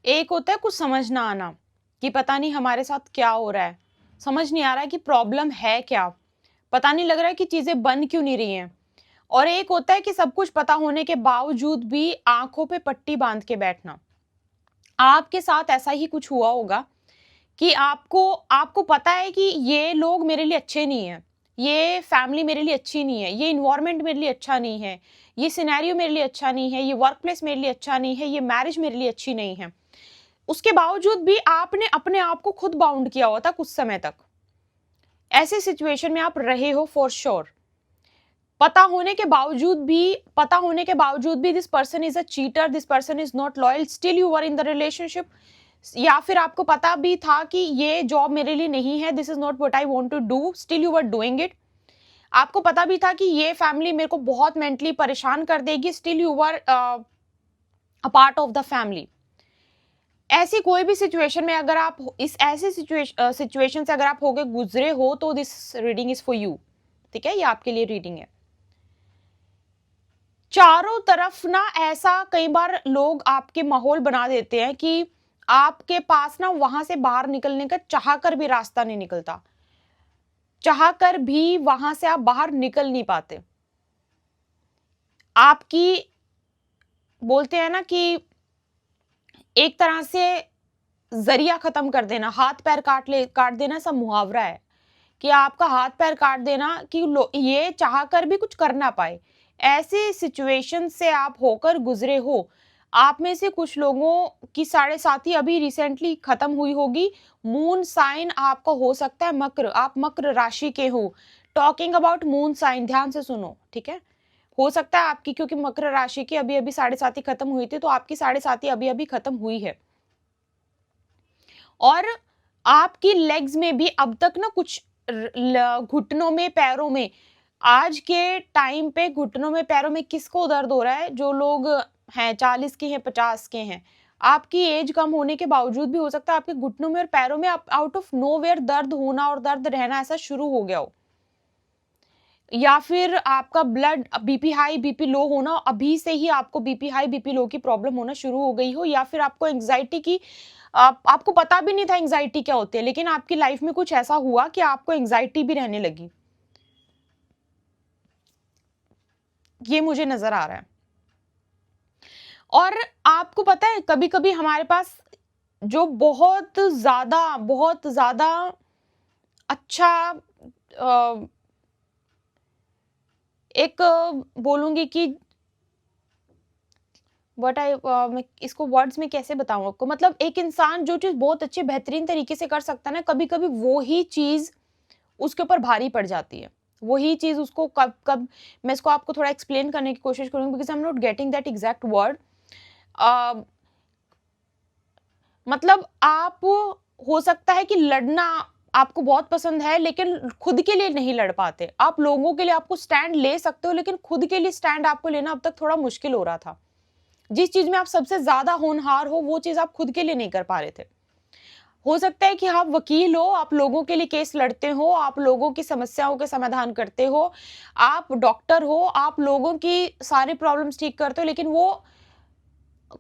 एक होता है कुछ समझ ना आना, कि पता नहीं हमारे साथ क्या हो रहा है, समझ नहीं आ रहा है कि प्रॉब्लम है क्या, पता नहीं लग रहा है कि चीज़ें बन क्यों नहीं रही हैं। और एक होता है कि सब कुछ पता होने के बावजूद भी आँखों पे पट्टी बाँध के बैठना। आपके साथ ऐसा ही कुछ हुआ होगा कि आपको आपको पता है कि ये लोग मेरे लिए अच्छे नहीं हैं, ये फैमिली मेरे लिए अच्छी नहीं है, ये एनवायरनमेंट मेरे लिए अच्छा नहीं है, ये सिनेरियो मेरे लिए अच्छा नहीं है, ये वर्क प्लेस मेरे लिए अच्छा नहीं है, ये मैरिज मेरे लिए अच्छी नहीं है। उसके बावजूद भी आपने अपने आप को खुद बाउंड किया हुआ था कुछ समय तक। ऐसे सिचुएशन में आप रहे हो फॉर श्योर। पता होने के बावजूद भी this person is a cheater, this person is not loyal, still you are in the relationship. या फिर आपको पता भी था कि ये जॉब मेरे लिए नहीं है, this is not what I want to do, still you are doing it. आपको पता भी था कि ये फैमिली मेरे को बहुत मेंटली परेशान कर देगी, still you are a part of the family. ऐसी कोई भी सिचुएशन में अगर आप इस ऐसे सिचुएशन से अगर आप होके गुजरे हो तो this reading is for you. ठीक है, ये आपके लिए रीडिंग है। चारों तरफ ना ऐसा कई बार लोग आपके माहौल बना देते हैं कि आपके पास ना वहां से बाहर निकलने का चाह कर भी रास्ता नहीं निकलता, चाह कर भी वहां से आप बाहर निकल नहीं पाते। आपकी बोलते हैं ना कि एक तरह से जरिया खत्म कर देना, हाथ पैर काट देना, ऐसा मुहावरा है कि आपका हाथ पैर काट देना कि ये चाह कर भी कुछ कर ना पाए। ऐसे सिचुएशन से आप होकर गुजरे हो। आप में से कुछ लोगों की 7.5 अभी रिसेंटली खत्म हुई होगी। मून साइन आपका हो सकता है मकर, आप मकर राशि के हो। टॉकिंग अबाउट मून साइन, ध्यान से सुनो, ठीक है। हो सकता है आपकी, क्योंकि मकर राशि की अभी अभी 7.5 खत्म हुई थी, तो आपकी 7.5 अभी अभी खत्म हुई है। और आपकी लेग्स में भी अब तक ना कुछ घुटनों में, पैरों में, आज के टाइम पे घुटनों में, पैरों में किसको दर्द हो रहा है? जो लोग हैं 40 के हैं, 50 के हैं। आपकी एज कम होने के बावजूद भी हो सकता है आपके घुटनों में और पैरों में आउट ऑफ नोवेयर दर्द होना और दर्द रहना ऐसा शुरू हो गया हो। या फिर आपका blood BP high BP low होना, अभी से ही आपको बीपी हाई बीपी लो की प्रॉब्लम होना शुरू हो गई हो। या फिर आपको एंग्जाइटी की, आपको पता भी नहीं था एंग्जाइटी क्या होती है, लेकिन आपकी लाइफ में कुछ ऐसा हुआ कि आपको एंग्जाइटी भी रहने लगी। ये मुझे नजर आ रहा है। और आपको पता है कभी कभी हमारे पास जो बहुत ज्यादा अच्छा, एक बोलूंगी कि मैं इसको वर्ड्स में कैसे बताऊं आपको, मतलब एक इंसान जो चीज बहुत अच्छे बेहतरीन तरीके से कर सकता है ना, कभी कभी वो ही चीज उसके ऊपर भारी पड़ जाती है। वही चीज उसको कब कब मैं इसको आपको थोड़ा एक्सप्लेन करने की कोशिश करूंगी, because I am not getting that exact word. मतलब आप, हो सकता है कि लड़ना आपको बहुत पसंद है, लेकिन खुद के लिए नहीं लड़ पाते आप। लोगों के लिए आपको स्टैंड ले सकते हो, लेकिन खुद के लिए स्टैंड आपको लेना अब तक थोड़ा मुश्किल हो रहा था। जिस चीज में आप सबसे ज्यादा होनहार हो, वो चीज आप खुद के लिए नहीं कर पा रहे थे। हो सकता है कि आप वकील हो, आप लोगों के लिए केस लड़ते हो, आप लोगों की समस्याओं के समाधान करते हो, आप डॉक्टर हो, आप लोगों की सारी प्रॉब्लम्स ठीक करते हो, लेकिन वो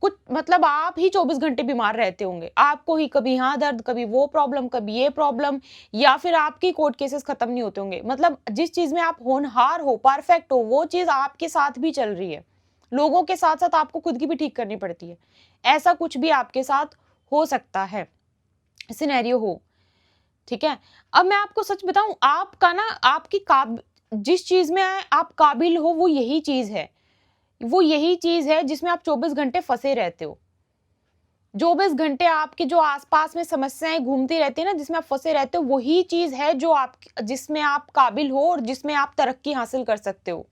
कुछ मतलब आप ही 24 घंटे बीमार रहते होंगे। आपको ही कभी यहाँ दर्द, कभी वो प्रॉब्लम, कभी ये प्रॉब्लम, या फिर आपकी कोर्ट केसेस खत्म नहीं होते होंगे। मतलब जिस चीज में आप होनहार हो, परफेक्ट हो, वो चीज आपके साथ भी चल रही है। लोगों के साथ साथ आपको खुद की भी ठीक करनी पड़ती है। ऐसा कुछ भी आपके साथ हो सकता है, सिनेरियो हो। ठीक है। अब मैं आपको सच बताऊं, आपका ना जिस चीज में आप काबिल हो, वो यही चीज है। वो यही चीज है जिसमें आप 24 घंटे फंसे रहते हो। 24 घंटे आपके जो आसपास में समस्याएं घूमती रहती है ना, जिसमें आप फंसे रहते हो, वही चीज है जो आप, जिसमें आप काबिल हो और जिसमें आप तरक्की हासिल कर सकते हो।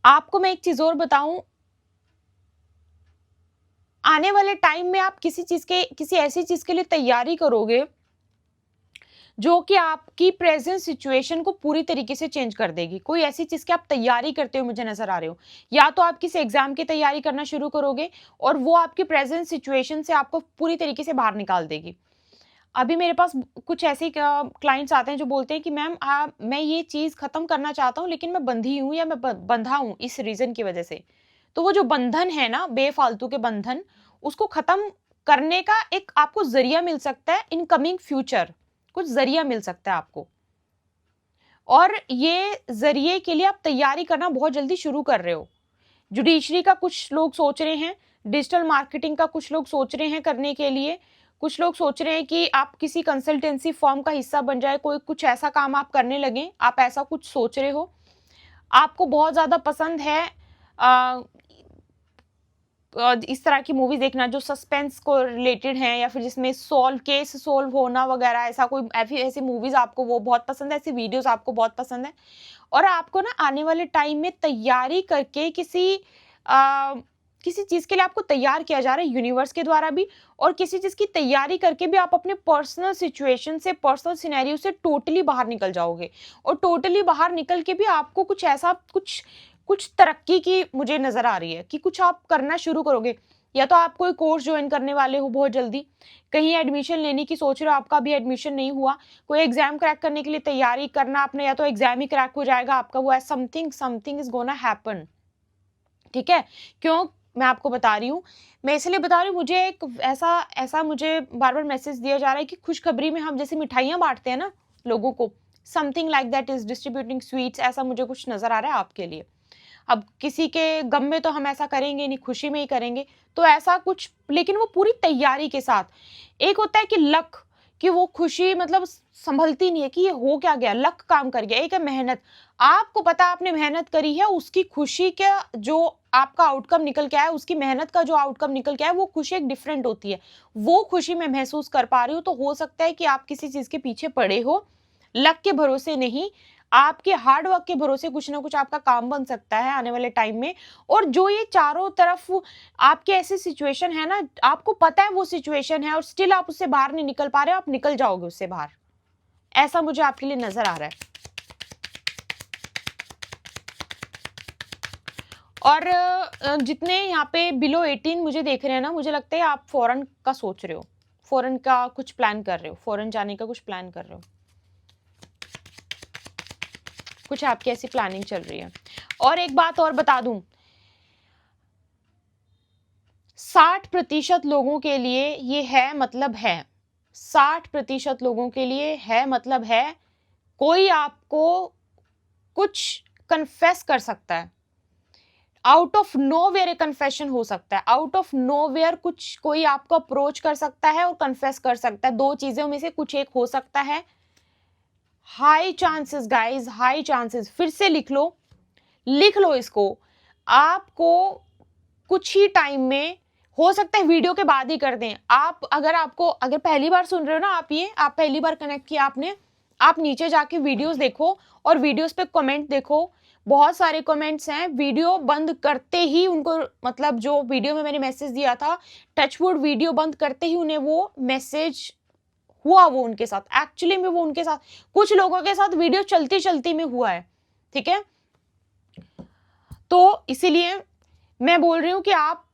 आपको मैं एक चीज और बताऊं, आने वाले टाइम में आप किसी ऐसी चीज के लिए तैयारी करोगे जो कि आपकी प्रेजेंट सिचुएशन को पूरी तरीके से चेंज कर देगी। कोई ऐसी चीज की आप तैयारी करते हो मुझे नजर आ रहे हो, या तो आप किसी एग्जाम की तैयारी करना शुरू करोगे और वो आपकी प्रेजेंट सिचुएशन से आपको पूरी तरीके से बाहर निकाल देगी। अभी मेरे पास कुछ ऐसे क्लाइंट्स आते हैं जो बोलते हैं कि मैम मैं ये चीज खत्म करना चाहता हूँ, लेकिन मैं बंधी हूँ या मैं बंधा हूँ इस रीजन की वजह से। तो वो जो बंधन है ना, बेफालतू के बंधन, उसको खत्म करने का एक आपको जरिया मिल सकता है इन कमिंग फ्यूचर, कुछ जरिया मिल सकता है आपको, और ये जरिए के लिए आप तैयारी करना बहुत जल्दी शुरू कर रहे हो। जुडिशरी का कुछ लोग सोच रहे हैं, डिजिटल मार्केटिंग का कुछ लोग सोच रहे हैं करने के लिए, कुछ लोग सोच रहे हैं कि आप किसी कंसल्टेंसी फर्म का हिस्सा बन जाए, कोई कुछ ऐसा काम आप करने लगें, आप ऐसा कुछ सोच रहे हो। आपको बहुत ज़्यादा पसंद है इस तरह की मूवी देखना जो सस्पेंस को रिलेटेड हैं, या फिर जिसमें केस सोल्व होना वगैरह, ऐसा कोई ऐसी मूवीज आपको वो बहुत पसंद है, ऐसी वीडियोस आपको बहुत पसंद है। और आपको ना आने वाले टाइम में तैयारी करके किसी चीज के लिए आपको तैयार किया जा रहा है यूनिवर्स के द्वारा भी, और किसी चीज की तैयारी करके भी आप अपने पर्सनल सिचुएशन से, पर्सनल सिनेरियो से टोटली बाहर निकल जाओगे। और टोटली बाहर निकल के भी आपको कुछ ऐसा कुछ तरक्की की मुझे नजर आ रही है कि कुछ आप करना शुरू करोगे। या तो आप कोई कोर्स ज्वाइन करने वाले हो बहुत जल्दी, कहीं एडमिशन लेने की सोच रहे हो, आपका भी एडमिशन नहीं हुआ, कोई एग्जाम क्रैक करने के लिए तैयारी करना आपने, या तो एग्जाम ही क्रैक हो जाएगा आपका, वो समथिंग इज गोना हैपन। ठीक है, क्यों मैं आपको बता रही हूँ, मैं इसलिए बता रही हूँ, मुझे एक ऐसा मुझे बार बार मैसेज दिया जा रहा है कि खुशखबरी में हम जैसे मिठाइयाँ बांटते हैं ना लोगों को, something like that is distributing sweets, ऐसा मुझे कुछ नजर आ रहा है आपके लिए। अब किसी के गम में तो हम ऐसा करेंगे नहीं, खुशी में ही करेंगे, तो ऐसा कुछ, लेकिन वो पूरी तैयारी के साथ। एक होता है कि लक, कि वो खुशी मतलब संभलती नहीं है कि ये हो क्या गया, लक काम कर गया। एक है मेहनत, आपको पता आपने मेहनत करी है, उसकी खुशी का जो आपका आउटकम निकल के आया, उसकी मेहनत का जो आउटकम निकल के आया, वो खुशी एक डिफरेंट होती है। वो खुशी मैं महसूस कर पा रही हूँ। तो हो सकता है कि आप किसी चीज के पीछे पड़े हो, लक के भरोसे नहीं, आपके हार्ड वर्क के भरोसे कुछ ना कुछ आपका काम बन सकता है आने वाले टाइम में। और जो ये चारों तरफ आपके ऐसी सिचुएशन है ना, आपको पता है वो सिचुएशन है और स्टिल आप उससे बाहर नहीं निकल पा रहे हो, आप निकल जाओगे उससे बाहर, ऐसा मुझे आपके लिए नजर आ रहा है। और जितने यहाँ पे बिलो 18 मुझे देख रहे हैं ना, मुझे लगता है आप फॉरेन का सोच रहे हो, फॉरेन का कुछ प्लान कर रहे हो, फॉरेन जाने का कुछ प्लान कर रहे हो, कुछ आपकी ऐसी प्लानिंग चल रही है। और एक बात और बता दूं, 60% लोगों के लिए ये है मतलब है, 60% लोगों के लिए है मतलब है, कोई आपको कुछ कन्फेस कर सकता है, आउट ऑफ नोवेयर एक कन्फेशन हो सकता है, आउट ऑफ नोवेयर कुछ कोई आपको अप्रोच कर सकता है और कन्फेस कर सकता है। दो चीजों में से कुछ एक हो सकता है। High chances guys, high chances, फिर से लिख लो इसको, आपको कुछ ही टाइम में, हो सकता है वीडियो के बाद ही कर दें आप, अगर पहली बार सुन रहे हो ना आप पहली बार कनेक्ट किया आपने, आप नीचे जाके वीडियोस देखो और वीडियोस पे कमेंट देखो, बहुत सारे कमेंट्स हैं। वीडियो बंद करते ही उनको, मतलब जो वीडियो में मैंने मैसेज दिया था, टचवुड वीडियो बंद करते ही उन्हें वो मैसेज हुआ, वो उनके साथ एक्चुअली में, वो उनके साथ, कुछ लोगों के साथ वीडियो चलती चलती में हुआ है। ठीक है, तो इसीलिए मैं बोल रही हूं कि आप,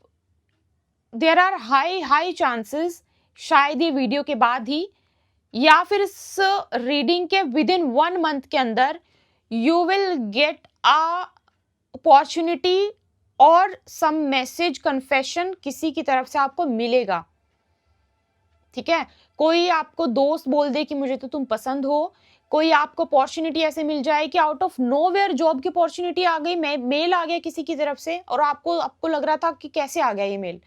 देयर आर हाई चांसेस, शायद ये वीडियो के बाद ही या फिर इस रीडिंग के विद इन 1 मंथ के अंदर you will get a opportunity और सम मैसेज कन्फेशन किसी की तरफ से आपको मिलेगा। ठीक है, कोई आपको दोस्त बोल दे कि मुझे तो तुम पसंद हो, कोई आपको अपॉर्चुनिटी ऐसे मिल जाए कि आउट ऑफ नोवेयर जॉब की अपॉर्चुनिटी आ गई, मेल आ गया किसी की तरफ से, और आपको लग रहा था कि कैसे आ गया ये मेल,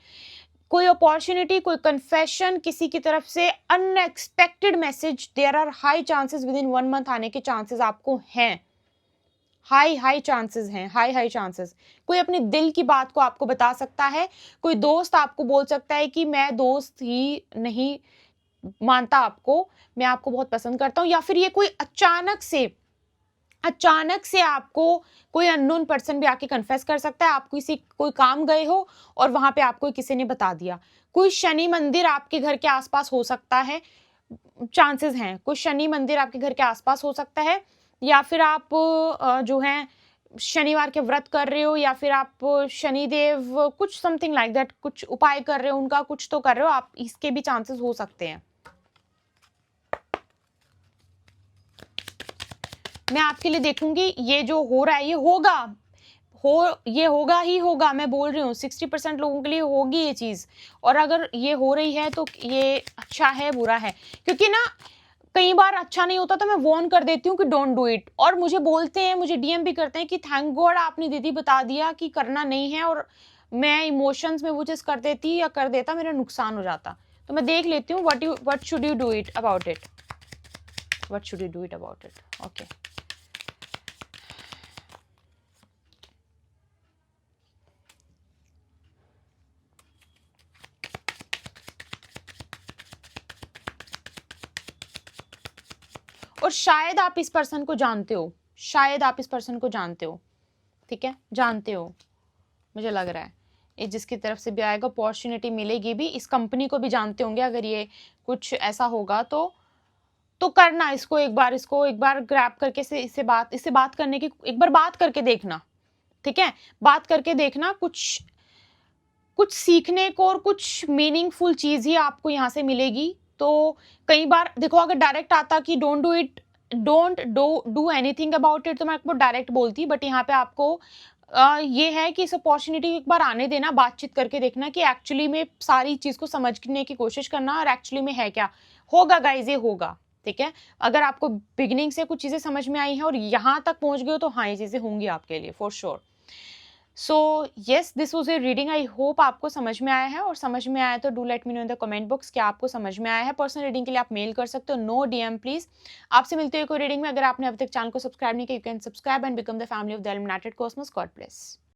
कोई अपॉर्चुनिटी, कोई कन्फेशन किसी की तरफ से, unexpected message, there are high chances within 1 month आने के चांसेस आपको हैं, हाई चांसेस हैं, हाई चांसेस। कोई अपने दिल की बात को आपको बता सकता है, कोई दोस्त आपको बोल सकता है कि मैं दोस्त ही नहीं मानता आपको, मैं आपको बहुत पसंद करता हूं, या फिर ये कोई अचानक से आपको कोई अननोन पर्सन भी आके कन्फेस कर सकता है। आप कोई काम गए हो और वहां पे आपको किसी ने बता दिया, कोई शनि मंदिर आपके घर के आसपास हो सकता है, चांसेस हैं, कोई शनि मंदिर आपके घर के आसपास हो सकता है, या फिर आप जो है शनिवार के व्रत कर रहे हो, या फिर आप शनिदेव कुछ समथिंग लाइक दैट कुछ उपाय कर रहे हो, उनका कुछ तो कर रहे हो आप, इसके भी चांसेस हो सकते हैं। मैं आपके लिए देखूंगी, ये जो हो रहा है ये ये होगा ही होगा, मैं बोल रही हूँ 60% लोगों के लिए होगी ये चीज़। और अगर ये हो रही है तो ये अच्छा है, बुरा है? क्योंकि ना कई बार अच्छा नहीं होता तो मैं वार्न कर देती हूँ कि डोंट डू इट, और मुझे बोलते हैं, मुझे डीएम भी करते हैं कि थैंक गॉड आपने दीदी बता दिया कि करना नहीं है, और मैं इमोशंस में वो चीज़ कर देती या कर देता, मेरा नुकसान हो जाता। तो मैं देख लेती हूँ what should you do it about it, what should you do it about it. Okay, और शायद आप इस पर्सन को जानते हो, शायद आप इस पर्सन को जानते हो, ठीक है, जानते हो, मुझे लग रहा है ये जिसकी तरफ से भी आएगा अपॉर्चुनिटी मिलेगी भी, इस कंपनी को भी जानते होंगे। अगर ये कुछ ऐसा होगा तो करना इसको एक बार ग्रैब करके से इससे बात करने की एक बार बात करके देखना, ठीक है, बात करके देखना, कुछ सीखने को और कुछ मीनिंगफुल चीज ही आपको यहाँ से मिलेगी। तो कई बार देखो, अगर डायरेक्ट आता कि don't do anything about it, तो मैं आपको डायरेक्ट बोलती, बट यहाँ पे आपको ये है कि इस अपॉर्चुनिटी एक बार आने देना, बातचीत करके देखना कि एक्चुअली में सारी चीज को समझने की कोशिश करना, और एक्चुअली में है क्या। होगा गाइज, ये होगा, ठीक है। अगर आपको बिगिनिंग से कुछ चीजें समझ में आई हैं और यहाँ तक पहुंच गए हो, तो हाँ, ये चीजें होंगी आपके लिए for sure. So yes, this was a reading. I hope आपको समझ में आया है, और समझ में आया तो do let me know in the comment box क्या आपको समझ में आया है। पर्सनल रीडिंग के लिए आप मेल कर सकते हो, नो डीएम प्लीज। आपसे मिलते हुए कोई रीडिंग में। अगर आपने अभी तक चैनल को सब्सक्राइब नहीं किया, you can subscribe and become the family of the illuminated Cosmos. God bless.